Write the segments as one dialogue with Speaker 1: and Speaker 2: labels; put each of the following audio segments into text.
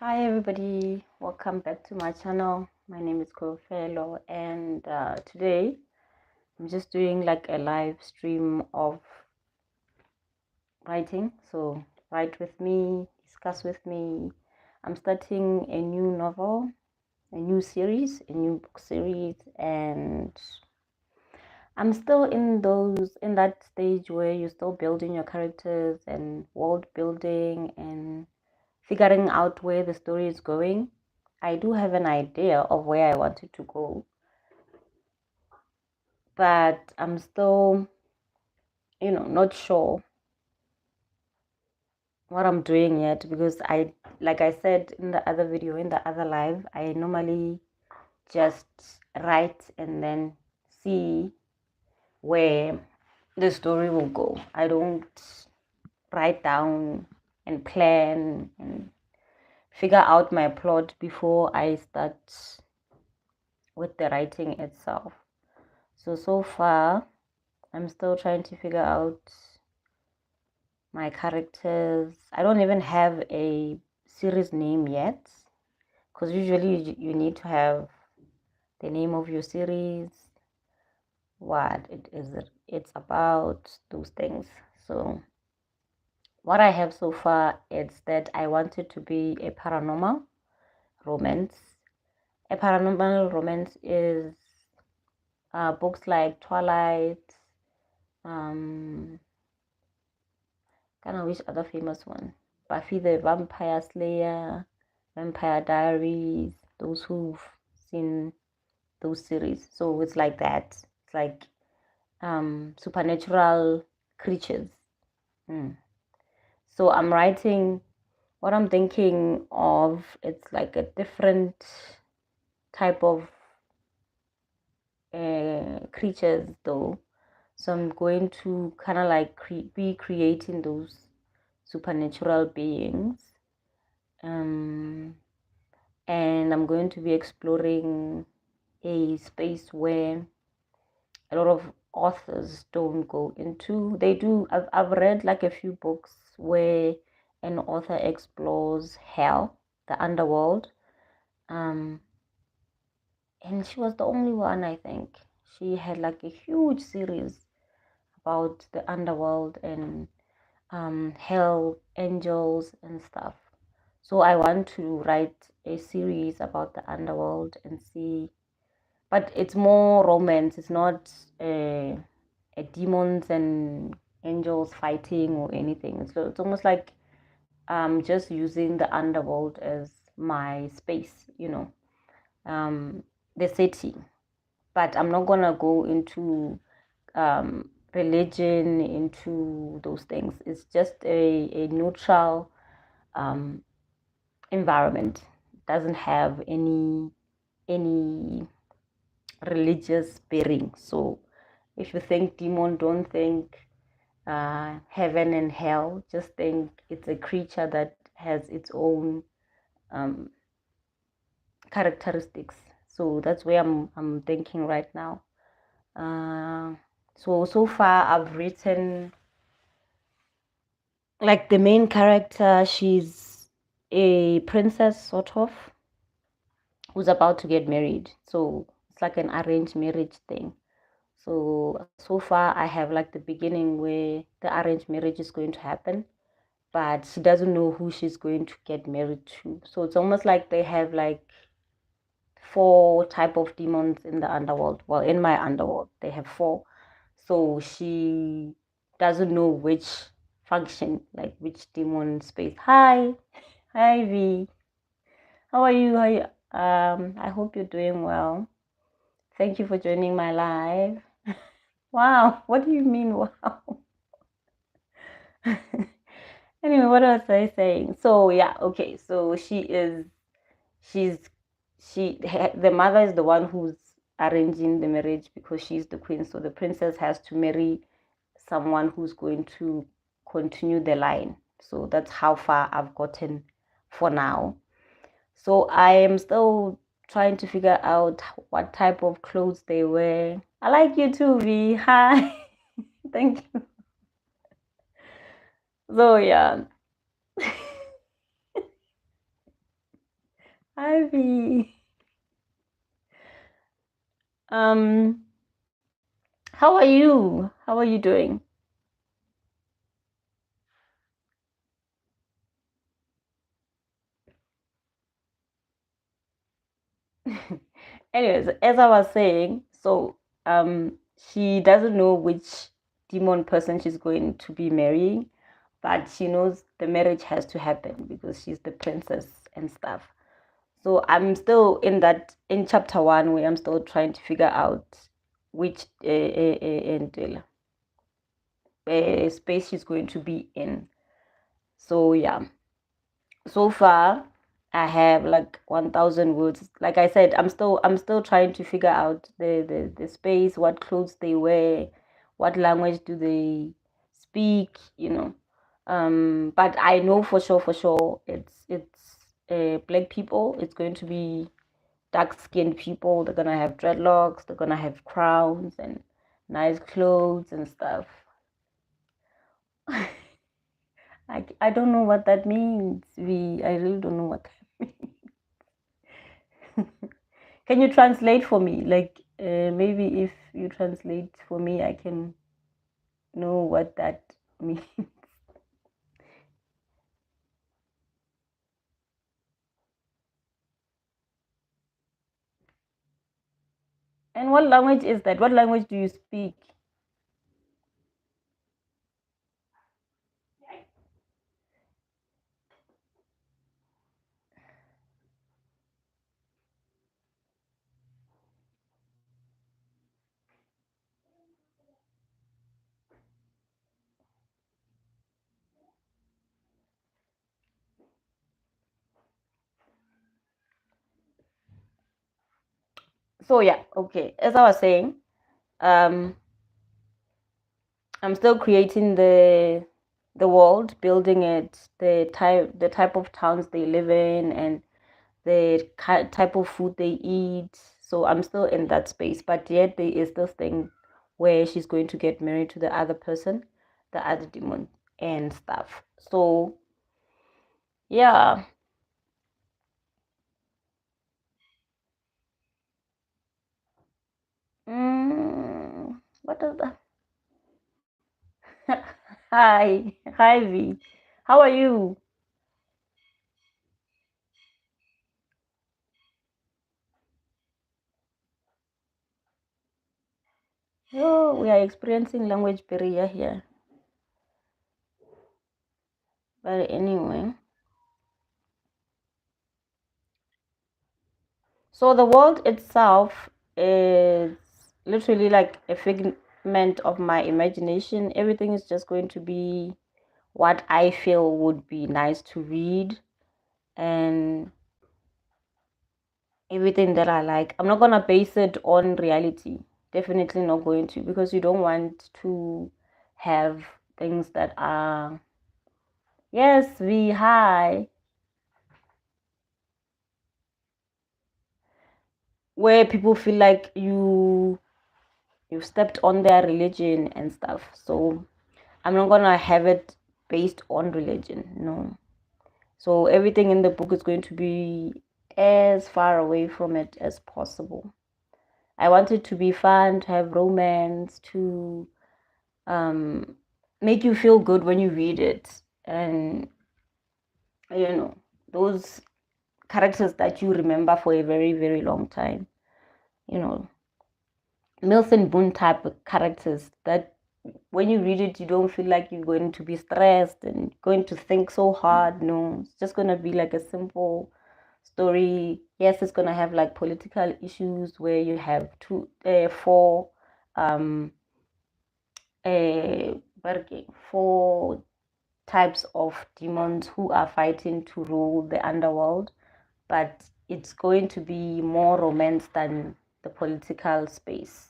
Speaker 1: Hi everybody, welcome back to my channel. My name is Kofelo, and today I'm just doing like a live stream of writing. So write with me, discuss with me. I'm starting a new novel, a new book series, and I'm still in that stage where you're still building your characters and world building and figuring out where the story is going. I do have an idea of where I want it to go, but I'm still, not sure what I'm doing yet because like I said in the other video, in the other live, I normally just write and then see where the story will go. I don't write down and plan and figure out my plot before I start with the writing itself. So far, I'm still trying to figure out my characters. I don't even have a series name yet because usually you need to have the name of your series, what it's about, those things. So what I have so far is that I want it to be a paranormal romance. A paranormal romance is books like Twilight, kind of which other famous one? Buffy the Vampire Slayer, Vampire Diaries, those who've seen those series. So it's like that. It's like supernatural creatures. Mm. So I'm writing what I'm thinking of, it's like a different type of creatures though. So I'm going to kind of like be creating those supernatural beings. And I'm going to be exploring a space where a lot of authors don't go into. They do. I've read like a few books where an author explores hell, the underworld. Um, and she was the only one, I think. She had like a huge series about the underworld and hell, angels, and stuff. So I want to write a series about the underworld and see, but it's more romance. It's not a demons and angels fighting or anything. So it's almost like just using the underworld as my space, the setting. But I'm not gonna go into religion, into those things. It's just a neutral environment. It doesn't have any religious bearing. So if you think demon, don't think heaven and hell. Just think it's a creature that has its own characteristics. So that's where I'm thinking right now. So far I've written like the main character. She's a princess sort of who's about to get married. So it's like an arranged marriage thing. So far I have like the beginning where the arranged marriage is going to happen, but she doesn't know who she's going to get married to. So it's almost like they have like four type of demons in the underworld. Well, in my underworld they have four. So she doesn't know which function, like which demon space. Hi V, how are you? I hope you're doing well. Thank you for joining my live. Wow, what do you mean wow? Anyway, what was I saying? So yeah, okay. So she's the mother is the one who's arranging the marriage because she's the queen. So the princess has to marry someone who's going to continue the line. So that's how far I've gotten for now. So I am still trying to figure out what type of clothes they wear. I like you too, V. Hi. Thank you. So yeah. Ivy. Um, how are you? How are you doing? Anyways, as I was saying, so she doesn't know which demon person she's going to be marrying, but she knows the marriage has to happen because she's the princess and stuff. So I'm still in chapter one where I'm still trying to figure out which space she's going to be in. So yeah, so far I have like 1,000 words. Like I said, I'm still trying to figure out the space, what clothes they wear, what language do they speak, but I know for sure it's black people. It's going to be dark skinned people. They're gonna have dreadlocks, they're gonna have crowns and nice clothes and stuff. I don't know what that means. I really don't know what that means. Can you translate for me? Like maybe if you translate for me, I can know what that means. And what language is that? What language do you speak? So yeah, okay. As I was saying, um, I'm still creating the world, building it, the type of towns they live in, and the type of food they eat. So I'm still in that space, but yet there is this thing where she's going to get married to the other person, the other demon, and stuff. So yeah. What is that? Hi V. How are you? Oh, we are experiencing language barrier here. But anyway, so the world itself is literally like a figment of my imagination. Everything is just going to be what I feel would be nice to read and everything that I like. I'm not gonna base it on reality. Definitely not going to, because you don't want to have things that are, yes, we high, where people feel like you've stepped on their religion and stuff. So I'm not gonna have it based on religion, no. So everything in the book is going to be as far away from it as possible. I want it to be fun, to have romance, to um, make you feel good when you read it, and you know those characters that you remember for a very very long time. You know, Milton Boone type of characters that when you read it, you don't feel like you're going to be stressed and going to think so hard. No, it's just going to be like a simple story. Yes, it's going to have like political issues where you have four, uh, four types of demons who are fighting to rule the underworld, but it's going to be more romance than the political space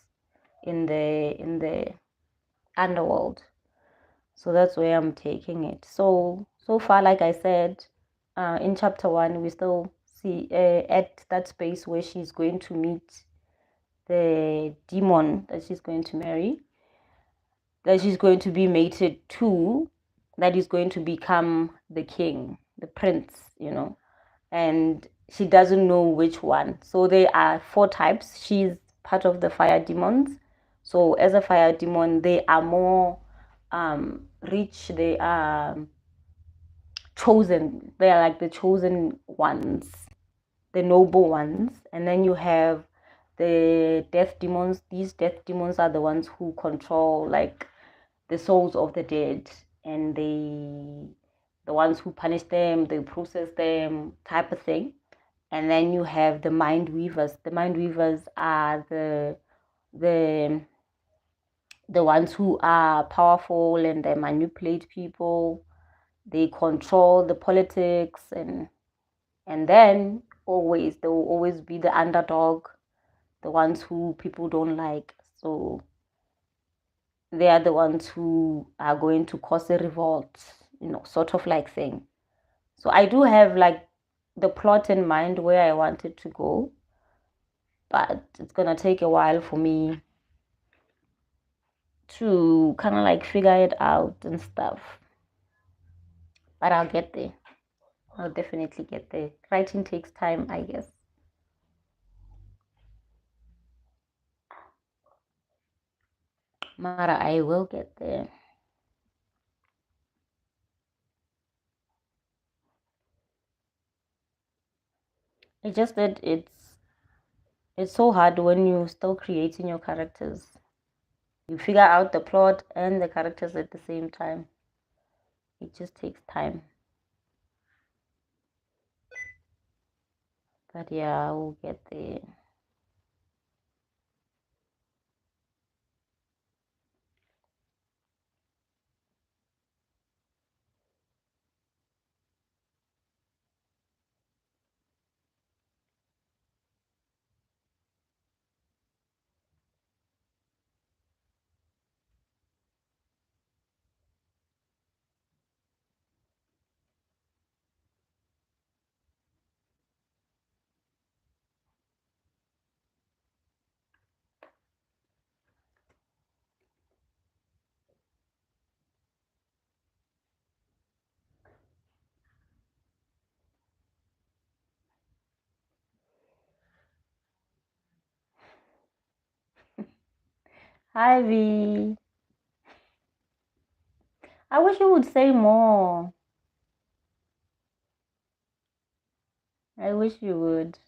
Speaker 1: in the underworld. So that's where I'm taking it. So far, like I said, in chapter one, we still see at that space where she's going to meet the demon that she's going to marry, that she's going to be mated to, that is going to become the king, the prince, and she doesn't know which one. So there are 4 types. She's part of the fire demons. So as a fire demon, they are more rich. They are chosen. They are like the chosen ones, the noble ones. And then you have the death demons. These death demons are the ones who control like the souls of the dead, and the ones who punish them, they process them, type of thing. And then you have the mind weavers. The mind weavers are the the ones who are powerful and they manipulate people. They control the politics, and then always there will always be the underdog, the ones who people don't like. So they are the ones who are going to cause a revolt, sort of like thing. So I do have like the plot in mind where I want it to go, but it's gonna take a while for me to kind of like figure it out and stuff. But I'll get there. I'll definitely get there. Writing takes time, I guess. Mara, I will get there. It's just that it's so hard when you're still creating your characters. You figure out the plot and the characters at the same time. It just takes time. But yeah, we'll get there. Hi V. I wish you would say more. I wish you would.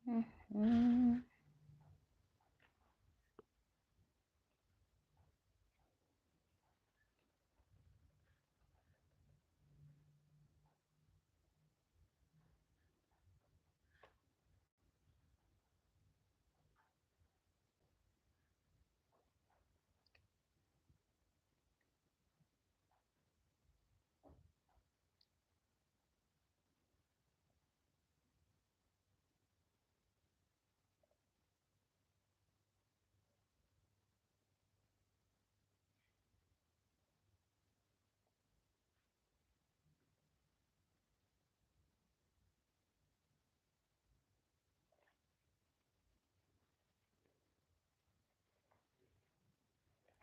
Speaker 1: Mm-hmm.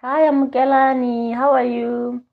Speaker 1: Hi, I'm Kelani. How are you?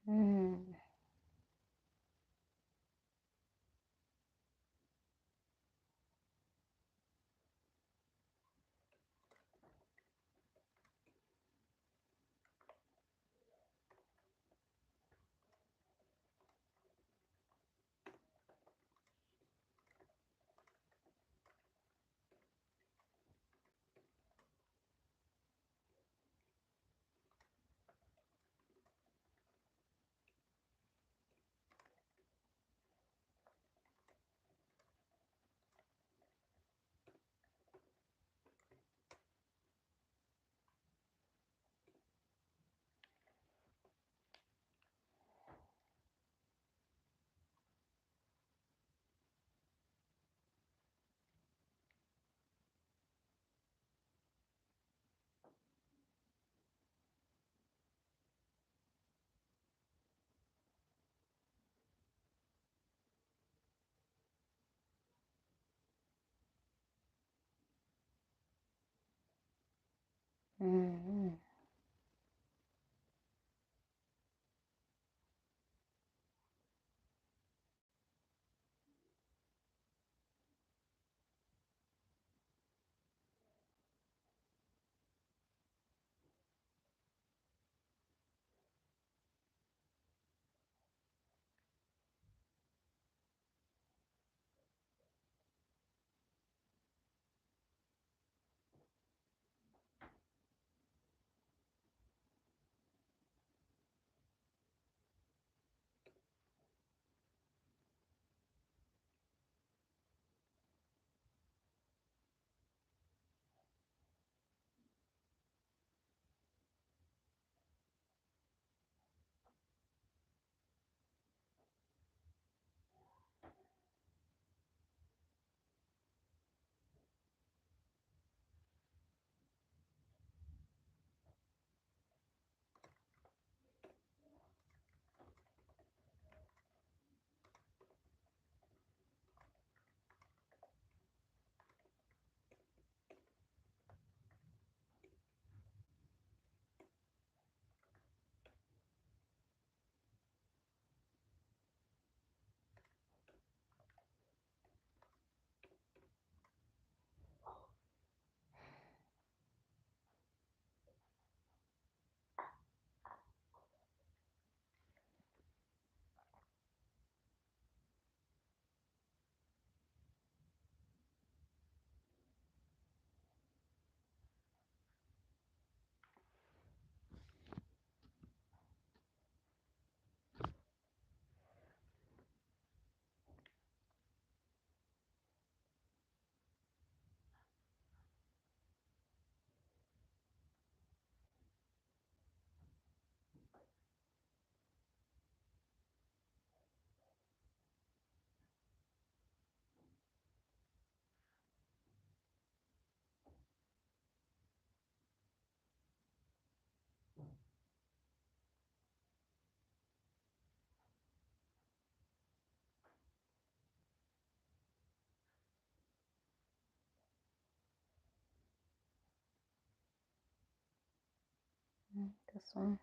Speaker 1: Mm. Mm. This one.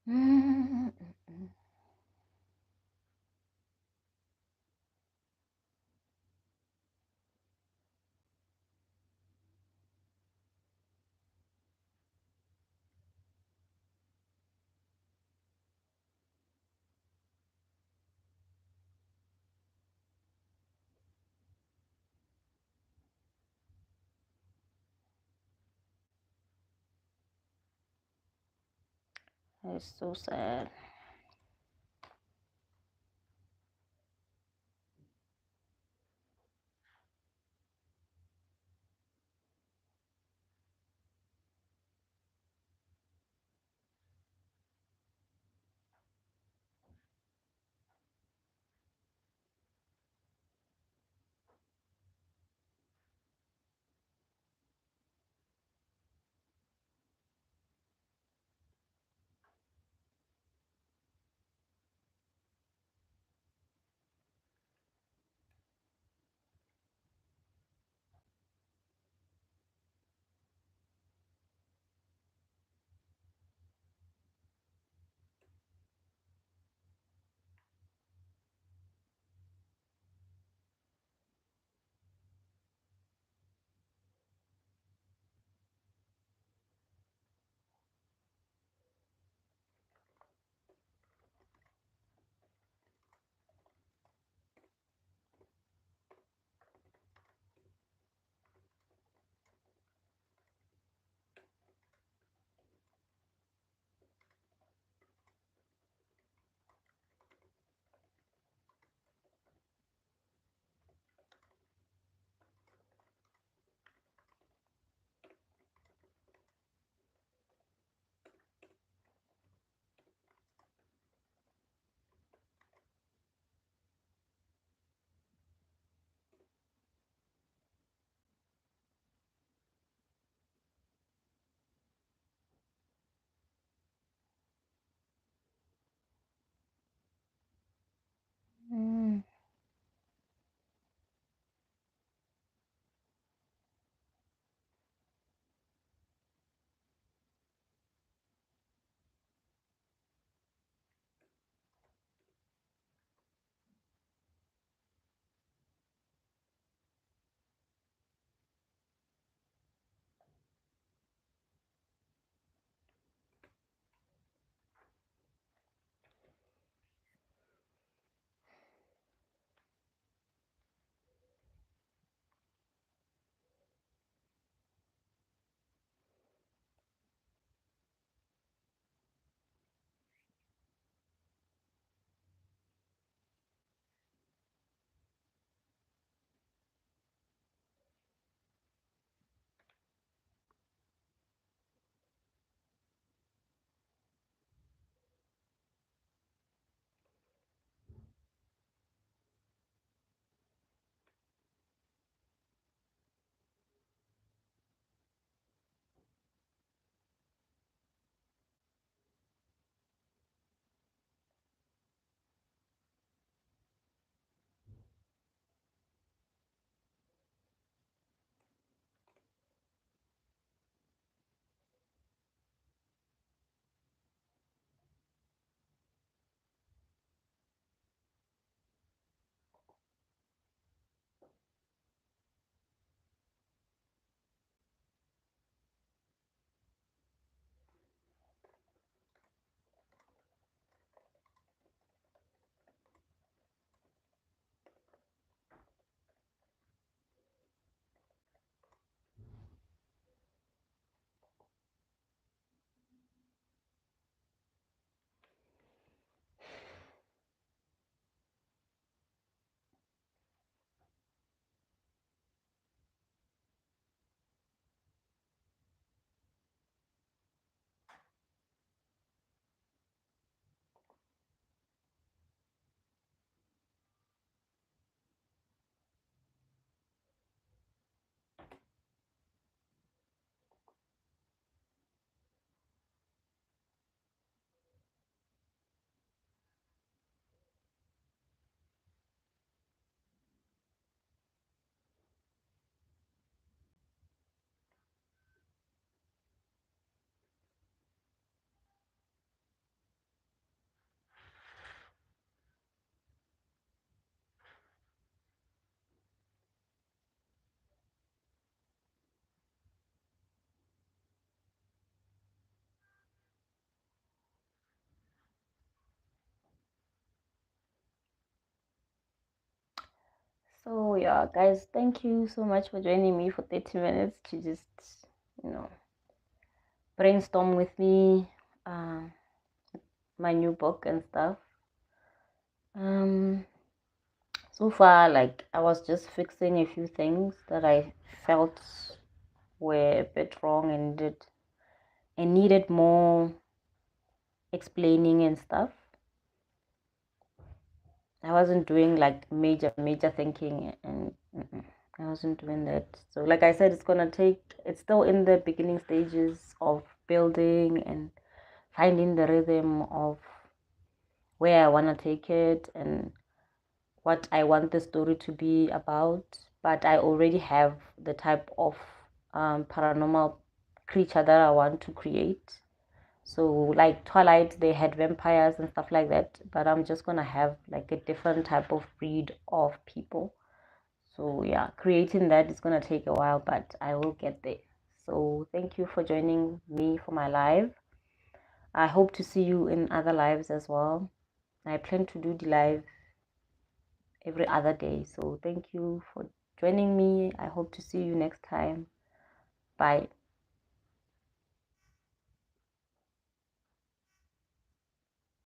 Speaker 1: Mm. It's so sad. So yeah, guys, thank you so much for joining me for 30 minutes to just, you know, brainstorm with me, uh, my new book and stuff. So far, like, I was just fixing a few things that I felt were a bit wrong and needed more explaining and stuff. I wasn't doing like major thinking, and I wasn't doing that. So like I said, it's still in the beginning stages of building and finding the rhythm of where I want to take it and what I want the story to be about. But I already have the type of paranormal creature that I want to create. So like Twilight, they had vampires and stuff like that, but I'm just gonna have like a different type of breed of people. So yeah, creating that is gonna take a while, but I will get there. So thank you for joining me for my live. I hope to see you in other lives as well. I plan to do the live every other day. So thank you for joining me. I hope to see you next time. Bye.